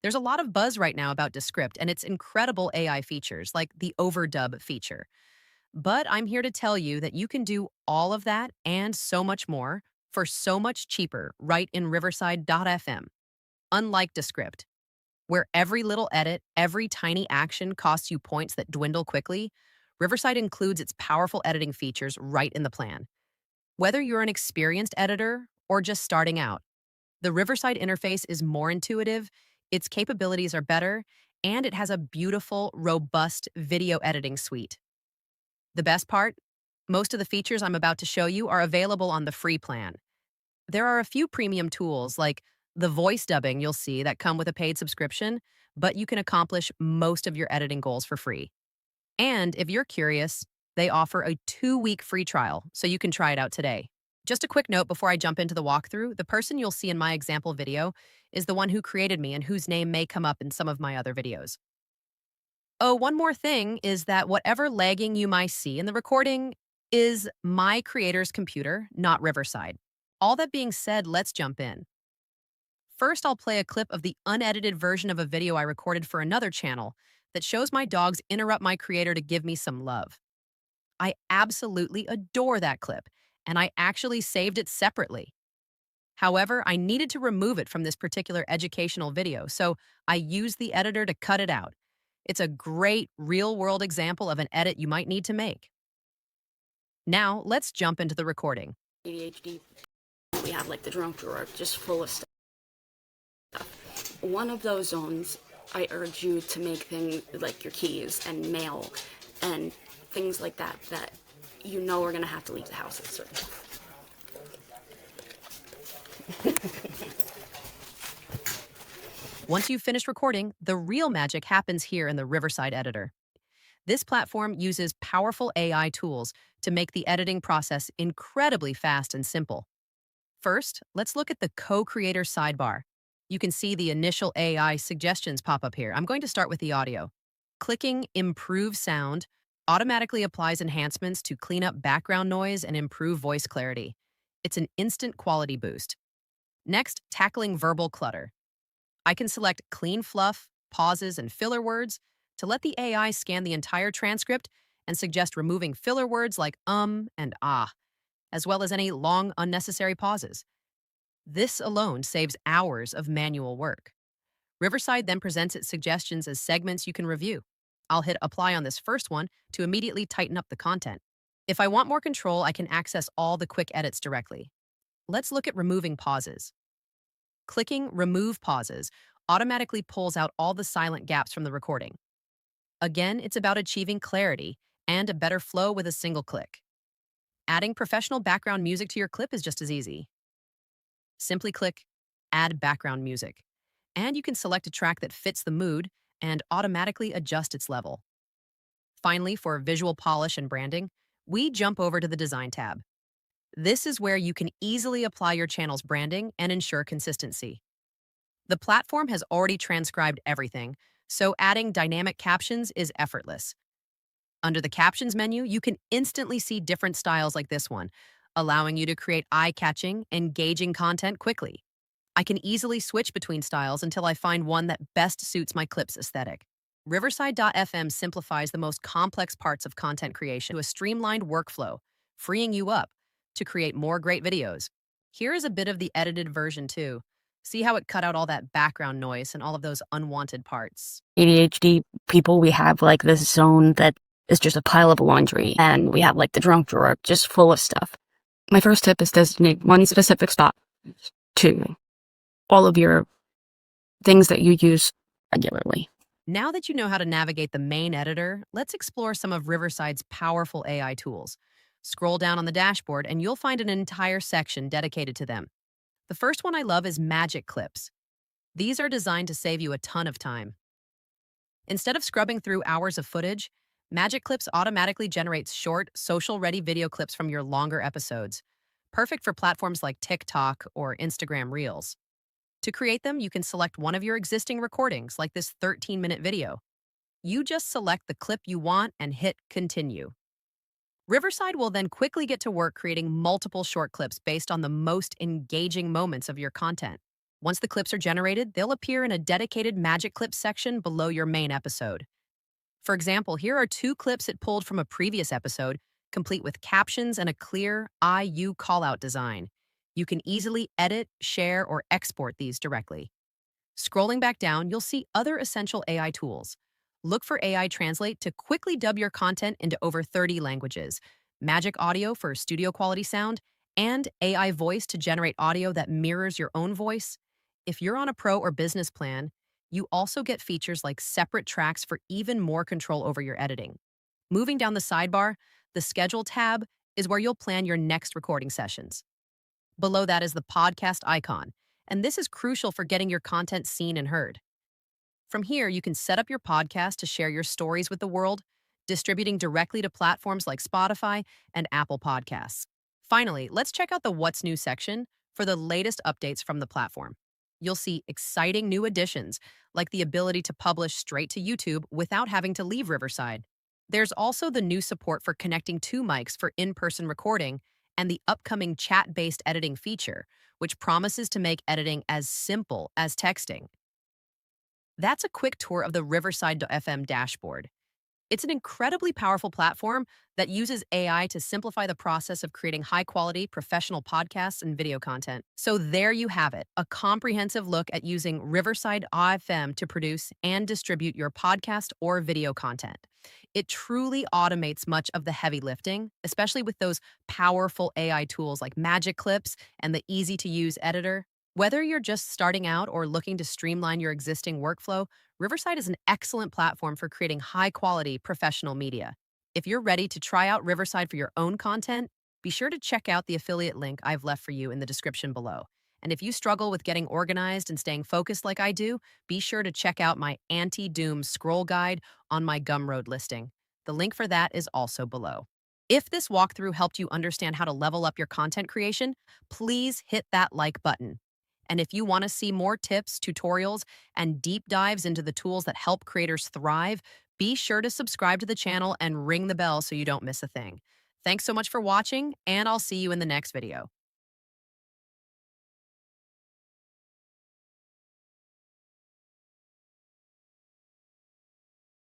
There's a lot of buzz right now about Descript and its incredible AI features, like the overdub feature. But I'm here to tell you that you can do all of that and so much more for so much cheaper right in Riverside.fm. Unlike Descript, where every little edit, every tiny action costs you points that dwindle quickly, Riverside includes its powerful editing features right in the plan. Whether you're an experienced editor or just starting out, the Riverside interface is more intuitive, its capabilities are better, and it has a beautiful, robust video editing suite. The best part? Most of the features I'm about to show you are available on the free plan. There are a few premium tools like the voice dubbing you'll see that come with a paid subscription, but you can accomplish most of your editing goals for free. And if you're curious, they offer a 2-week free trial, so you can try it out today. Just a quick note before I jump into the walkthrough, the person you'll see in my example video is the one who created me and whose name may come up in some of my other videos. Oh, one more thing is that whatever lagging you might see in the recording is my creator's computer, not Riverside. All that being said, let's jump in. First, I'll play a clip of the unedited version of a video I recorded for another channel that shows my dogs interrupt my creator to give me some love. I absolutely adore that clip, and I actually saved it separately. However, I needed to remove it from this particular educational video, so I used the editor to cut it out. It's a great real-world example of an edit you might need to make. Now, let's jump into the recording. ADHD, we have like the drunk drawer just full of stuff. One of those zones, I urge you to make things like your keys and mail and things like that that you know are going to have to leave the house at a certain time. Once you've finished recording, the real magic happens here in the Riverside editor. This platform uses powerful AI tools to make the editing process incredibly fast and simple. First, let's look at the co-creator sidebar. You can see the initial AI suggestions pop up here. I'm going to start with the audio. Clicking Improve Sound automatically applies enhancements to clean up background noise and improve voice clarity. It's an instant quality boost. Next, tackling verbal clutter. I can select clean fluff, pauses, and filler words to let the AI scan the entire transcript and suggest removing filler words like and ah, as well as any long, unnecessary pauses. This alone saves hours of manual work. Riverside then presents its suggestions as segments you can review. I'll hit apply on this first one to immediately tighten up the content. If I want more control, I can access all the quick edits directly. Let's look at removing pauses. Clicking Remove Pauses automatically pulls out all the silent gaps from the recording. Again, it's about achieving clarity and a better flow with a single click. Adding professional background music to your clip is just as easy. Simply click Add Background Music, and you can select a track that fits the mood and automatically adjust its level. Finally, for visual polish and branding, we jump over to the Design tab. This is where you can easily apply your channel's branding and ensure consistency. The platform has already transcribed everything, so adding dynamic captions is effortless. Under the Captions menu, you can instantly see different styles like this one, allowing you to create eye-catching, engaging content quickly. I can easily switch between styles until I find one that best suits my clip's aesthetic. Riverside.fm simplifies the most complex parts of content creation to a streamlined workflow, freeing you up to create more great videos. Here is a bit of the edited version too. See how it cut out all that background noise and all of those unwanted parts. ADHD people, we have like this zone that is just a pile of laundry, and we have like the drunk drawer just full of stuff. My first tip is designate one specific spot to all of your things that you use regularly. Now that you know how to navigate the main editor, let's explore some of Riverside's powerful AI tools. Scroll down on the dashboard and you'll find an entire section dedicated to them. The first one I love is Magic Clips. These are designed to save you a ton of time. Instead of scrubbing through hours of footage, Magic Clips automatically generates short, social-ready video clips from your longer episodes, perfect for platforms like TikTok or Instagram Reels. To create them, you can select one of your existing recordings, like this 13-minute video. You just select the clip you want and hit Continue. Riverside will then quickly get to work creating multiple short clips based on the most engaging moments of your content. Once the clips are generated, they'll appear in a dedicated Magic Clips section below your main episode. For example, here are two clips it pulled from a previous episode, complete with captions and a clear IU callout design. You can easily edit, share, or export these directly. Scrolling back down, you'll see other essential AI tools. Look for AI Translate to quickly dub your content into over 30 languages, Magic Audio for studio quality sound, and AI Voice to generate audio that mirrors your own voice. If you're on a pro or business plan, you also get features like separate tracks for even more control over your editing. Moving down the sidebar, the Schedule tab is where you'll plan your next recording sessions. Below that is the podcast icon, and this is crucial for getting your content seen and heard. From here, you can set up your podcast to share your stories with the world, distributing directly to platforms like Spotify and Apple Podcasts. Finally, let's check out the What's New section for the latest updates from the platform. You'll see exciting new additions, like the ability to publish straight to YouTube without having to leave Riverside. There's also the new support for connecting two mics for in-person recording and the upcoming chat-based editing feature, which promises to make editing as simple as texting. That's a quick tour of the Riverside.fm dashboard. It's an incredibly powerful platform that uses AI to simplify the process of creating high-quality, professional podcasts and video content. So there you have it, a comprehensive look at using Riverside FM to produce and distribute your podcast or video content. It truly automates much of the heavy lifting, especially with those powerful AI tools like Magic Clips and the easy-to-use editor. Whether you're just starting out or looking to streamline your existing workflow, Riverside is an excellent platform for creating high-quality professional media. If you're ready to try out Riverside for your own content, be sure to check out the affiliate link I've left for you in the description below. And if you struggle with getting organized and staying focused like I do, be sure to check out my anti-doom scroll guide on my Gumroad listing. The link for that is also below. If this walkthrough helped you understand how to level up your content creation, please hit that like button. And if you want to see more tips, tutorials, and deep dives into the tools that help creators thrive, be sure to subscribe to the channel and ring the bell so you don't miss a thing. Thanks so much for watching, and I'll see you in the next video.